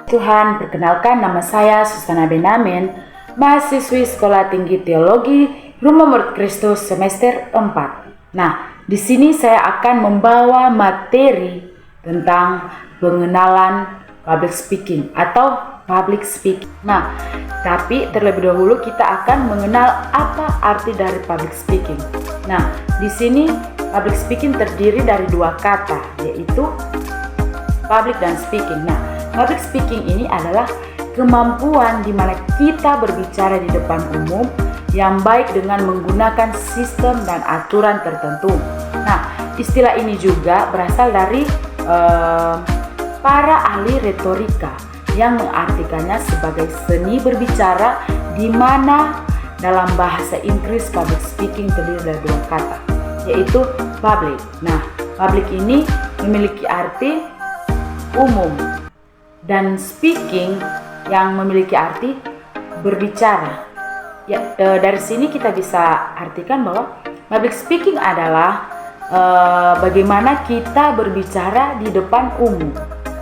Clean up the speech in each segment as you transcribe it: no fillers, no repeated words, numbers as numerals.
Tuhan, perkenalkan nama saya Susana Benamen, mahasiswi Sekolah Tinggi Teologi Rumah Murid Kristus semester 4. Nah, di sini saya akan membawa materi tentang pengenalan public speaking atau public speaking. Nah, tapi terlebih dahulu kita akan mengenal apa arti dari public speaking. Nah, di sini public speaking terdiri dari dua kata, yaitu public dan speaking. Nah, public speaking ini adalah kemampuan di mana kita berbicara di depan umum yang baik dengan menggunakan sistem dan aturan tertentu. Nah, istilah ini juga berasal dari para ahli retorika yang mengartikannya sebagai seni berbicara di mana dalam bahasa Inggris public speaking terdiri dari dua kata, yaitu public. Nah, public ini memiliki arti umum dan speaking yang memiliki arti berbicara. Ya, dari sini kita bisa artikan bahwa public speaking adalah bagaimana kita berbicara di depan umum.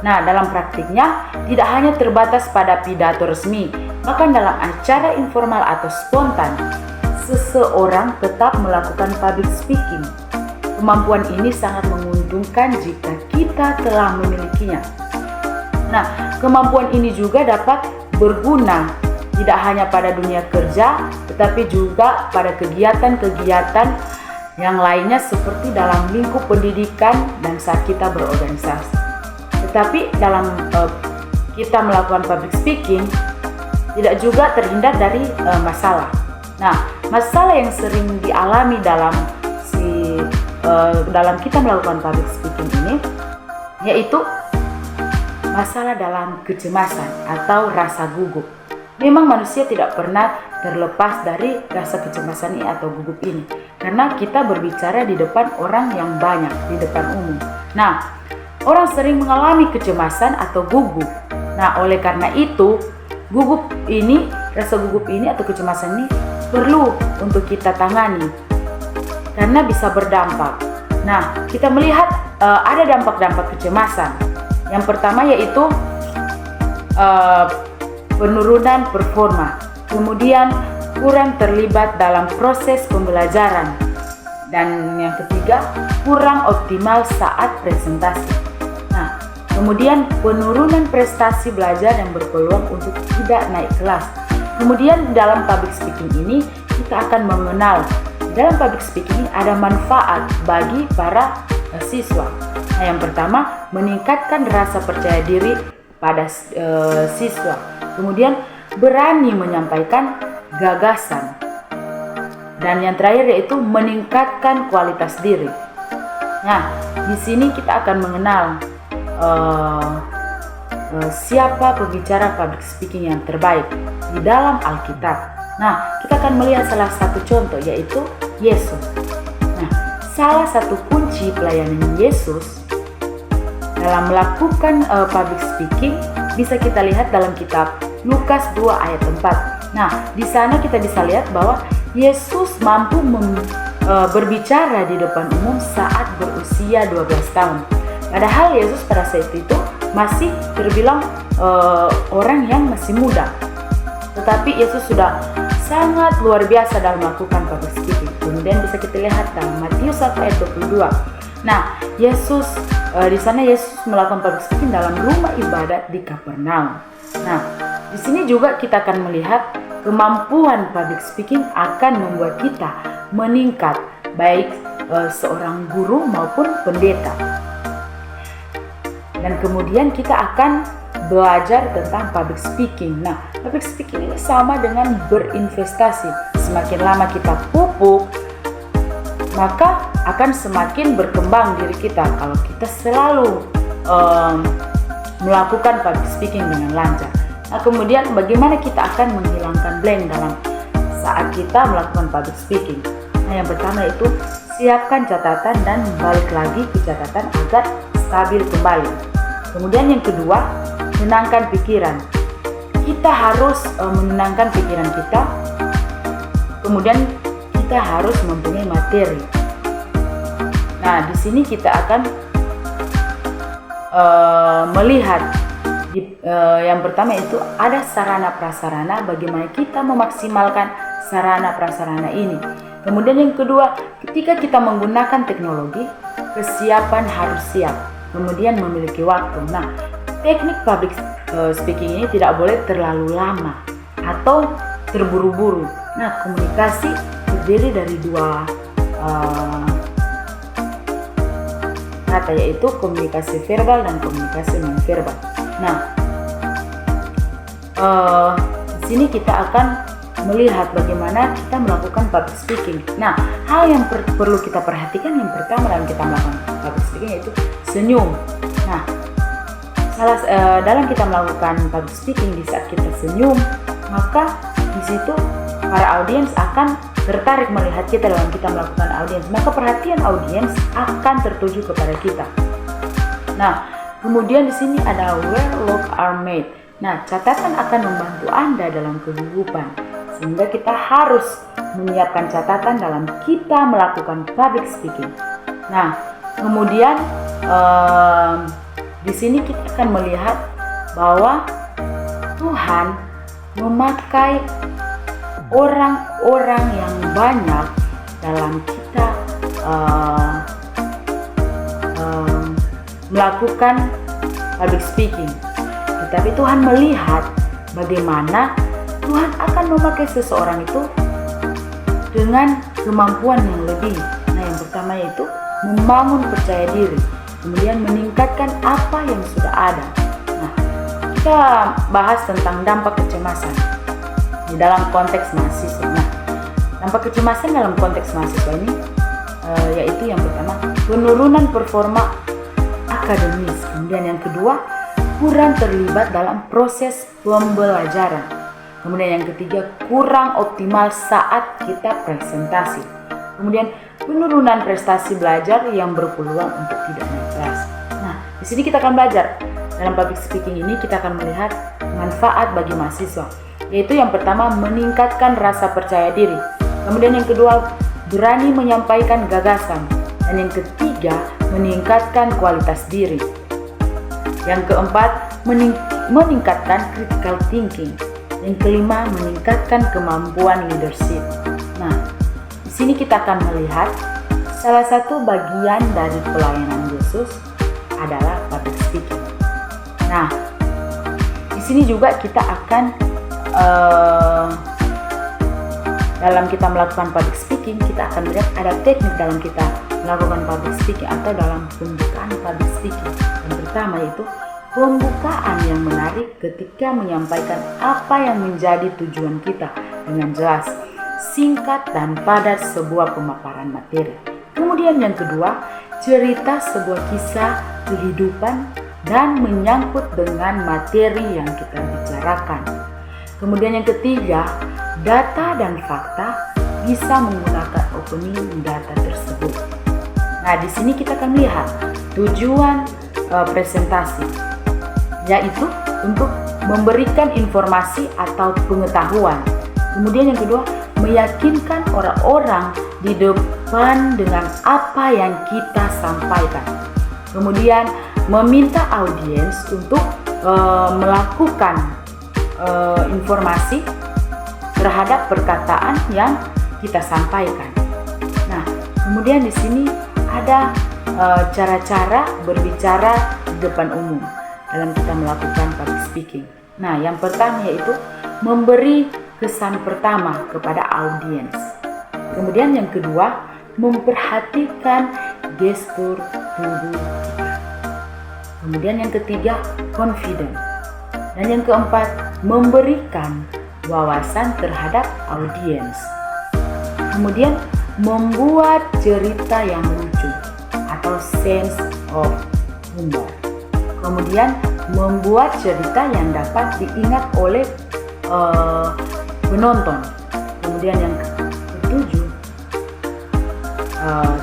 Nah, dalam praktiknya tidak hanya terbatas pada pidato resmi, bahkan dalam acara informal atau spontan, seseorang tetap melakukan public speaking. Kemampuan ini sangat menguntungkan jika kita telah memilikinya. Nah, kemampuan ini juga dapat berguna tidak hanya pada dunia kerja, tetapi juga pada kegiatan-kegiatan yang lainnya seperti dalam lingkup pendidikan dan saat kita berorganisasi. Tetapi dalam kita melakukan public speaking, tidak juga terhindar dari masalah. Nah, masalah yang sering dialami dalam kita melakukan public speaking ini, yaitu masalah dalam kecemasan atau rasa gugup. Memang manusia tidak pernah terlepas dari rasa kecemasan ini atau gugup ini, karena kita berbicara di depan orang yang banyak, di depan umum. Nah, orang sering mengalami kecemasan atau gugup. Nah, oleh karena itu, rasa gugup ini atau kecemasan ini perlu untuk kita tangani, karena bisa berdampak. Nah, kita melihat ada dampak-dampak kecemasan. Yang pertama yaitu penurunan performa, kemudian kurang terlibat dalam proses pembelajaran, dan yang ketiga kurang optimal saat presentasi. Nah, kemudian penurunan prestasi belajar yang berpeluang untuk tidak naik kelas. Kemudian dalam public speaking ini kita akan mengenal dalam public speaking ini ada manfaat bagi para siswa. Nah, yang pertama meningkatkan rasa percaya diri pada siswa. Kemudian berani menyampaikan gagasan. Dan yang terakhir yaitu meningkatkan kualitas diri. Nah, di sini kita akan mengenal siapa pembicara public speaking yang terbaik di dalam Alkitab. Nah, kita akan melihat salah satu contoh yaitu Yesus. Nah, salah satu kunci pelayanan Yesus dalam melakukan public speaking bisa kita lihat dalam kitab Lukas 2 ayat 4. Nah, di sana kita bisa lihat bahwa Yesus mampu berbicara di depan umum saat berusia 12 tahun. Padahal Yesus pada saat itu masih terbilang orang yang masih muda. Tetapi Yesus sudah sangat luar biasa dalam melakukan public speaking. Kemudian bisa kita lihat dalam Matius 1 ayat 22. Nah, di sana Yesus melakukan public speaking dalam rumah ibadat di Kapernaum. Nah, di sini juga kita akan melihat kemampuan public speaking akan membuat kita meningkat, baik seorang guru maupun pendeta. Dan kemudian kita akan belajar tentang public speaking. Nah, public speaking ini sama dengan berinvestasi. Semakin lama kita pupuk, maka akan semakin berkembang diri kita kalau kita selalu melakukan public speaking dengan lancar. Nah, kemudian bagaimana kita akan menghilangkan blank dalam saat kita melakukan public speaking? Nah, yang pertama itu siapkan catatan dan balik lagi ke catatan agar stabil kembali. Kemudian yang kedua, menenangkan pikiran. Kita harus menenangkan pikiran kita. Kemudian kita harus mempunyai materi. Nah, di sini kita akan melihat Yang pertama itu ada sarana prasarana, bagaimana kita memaksimalkan sarana prasarana ini. Kemudian yang kedua, ketika kita menggunakan teknologi, kesiapan harus siap, kemudian memiliki waktu. Nah, teknik public speaking ini tidak boleh terlalu lama atau terburu-buru. Nah, komunikasi terdiri dari dua kata, yaitu komunikasi verbal dan komunikasi non-verbal. Nah, di sini kita akan melihat bagaimana kita melakukan public speaking. Nah, hal yang perlu kita perhatikan yang pertama dalam kita melakukan public speaking yaitu senyum. Nah, dalam kita melakukan public speaking, di saat kita senyum, maka di situ para audiens akan tertarik melihat kita dalam kita melakukan audiens. Maka perhatian audiens akan tertuju kepada kita. Nah, kemudian di sini ada where looks are made. Nah, catatan akan membantu Anda dalam kehidupan, sehingga kita harus menyiapkan catatan dalam kita melakukan public speaking. Nah, kemudian di sini kita akan melihat bahwa Tuhan memakai orang-orang yang banyak dalam kita melakukan public speaking. Tetapi Tuhan melihat bagaimana Tuhan akan memakai seseorang itu dengan kemampuan yang lebih. Nah, yang pertama yaitu membangun percaya diri, kemudian meningkatkan apa yang sudah ada. Nah, kita bahas tentang dampak kecemasan di dalam konteks mahasiswa. Nah, dampak kecemasan dalam konteks mahasiswa ini yaitu yang pertama penurunan performa akademis, kemudian yang kedua kurang terlibat dalam proses pembelajaran, kemudian yang ketiga kurang optimal saat kita presentasi, kemudian penurunan prestasi belajar yang berpeluang untuk tidak naik kelas. Nah, di sini kita akan belajar dalam public speaking ini, kita akan melihat manfaat bagi mahasiswa, yaitu yang pertama meningkatkan rasa percaya diri, kemudian yang kedua berani menyampaikan gagasan, dan yang ketiga meningkatkan kualitas diri. Yang keempat, meningkatkan critical thinking. Yang kelima, meningkatkan kemampuan leadership. Nah, di sini kita akan melihat salah satu bagian dari pelayanan Yesus adalah public speaking. Nah, di sini juga kita akan dalam kita melakukan public speaking, kita akan melihat ada teknik dalam kita melakukan public speaking atau dalam pembukaan public speaking. Yang pertama yaitu pembukaan yang menarik ketika menyampaikan apa yang menjadi tujuan kita dengan jelas, singkat dan padat sebuah pemaparan materi. Kemudian yang kedua, cerita sebuah kisah kehidupan dan menyangkut dengan materi yang kita bicarakan. Kemudian yang ketiga, data dan fakta bisa menggunakan opening data tersebut. Nah, di sini kita akan lihat tujuan presentasi, yaitu untuk memberikan informasi atau pengetahuan. Kemudian yang kedua, meyakinkan orang-orang di depan dengan apa yang kita sampaikan. Kemudian meminta audiens untuk melakukan informasi terhadap perkataan yang kita sampaikan. Nah, kemudian di sini ada cara-cara berbicara di depan umum dalam kita melakukan public speaking. Nah, yang pertama yaitu memberi kesan pertama kepada audiens. Kemudian yang kedua, memperhatikan gestur tubuh kita. Kemudian yang ketiga, confident. Dan yang keempat, memberikan wawasan terhadap audiens. Kemudian membuat cerita yang lucu atau sense of humor. Kemudian membuat cerita yang dapat diingat oleh penonton. Kemudian yang ketujuh,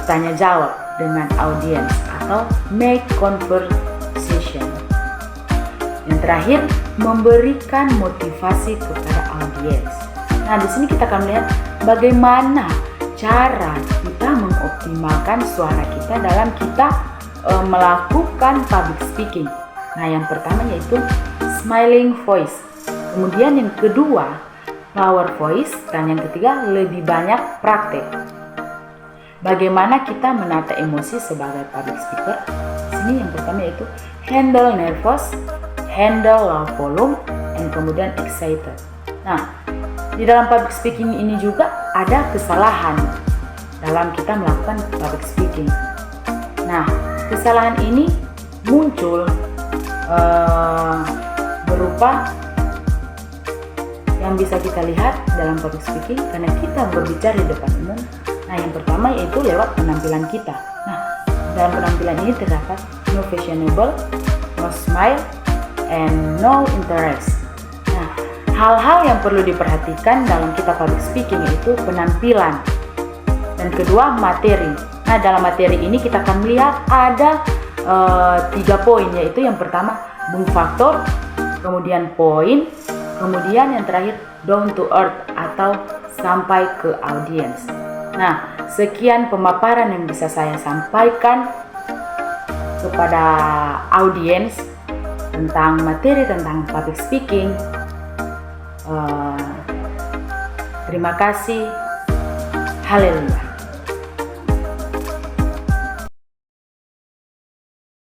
tanya jawab dengan audiens atau make conversation. Yang terakhir, memberikan motivasi kepada audiens. Nah, di sini kita akan melihat bagaimana cara kita mengoptimalkan suara kita dalam kita melakukan public speaking. Nah, yang pertama yaitu smiling voice. Kemudian yang kedua, power voice. Dan yang ketiga, lebih banyak praktek. Bagaimana kita menata emosi sebagai public speaker? Sini yang pertama yaitu handle nervous, handle low volume, dan kemudian excited. Nah, di dalam public speaking ini juga ada kesalahan dalam kita melakukan public speaking. Nah, kesalahan ini muncul berupa yang bisa kita lihat dalam public speaking karena kita berbicara di depan umum. Nah, yang pertama yaitu lewat penampilan kita. Nah, dalam penampilan ini terdapat no fashionable, no smile, and no interest. Nah, hal-hal yang perlu diperhatikan dalam kita public speaking yaitu penampilan. Dan kedua, materi. Nah, dalam materi ini kita akan melihat ada 3 poin, yaitu yang pertama boom factor, kemudian poin, kemudian yang terakhir down to earth atau sampai ke audience. Nah, sekian pemaparan yang bisa saya sampaikan kepada audiens tentang materi tentang public speaking. Terima kasih. Haleluya.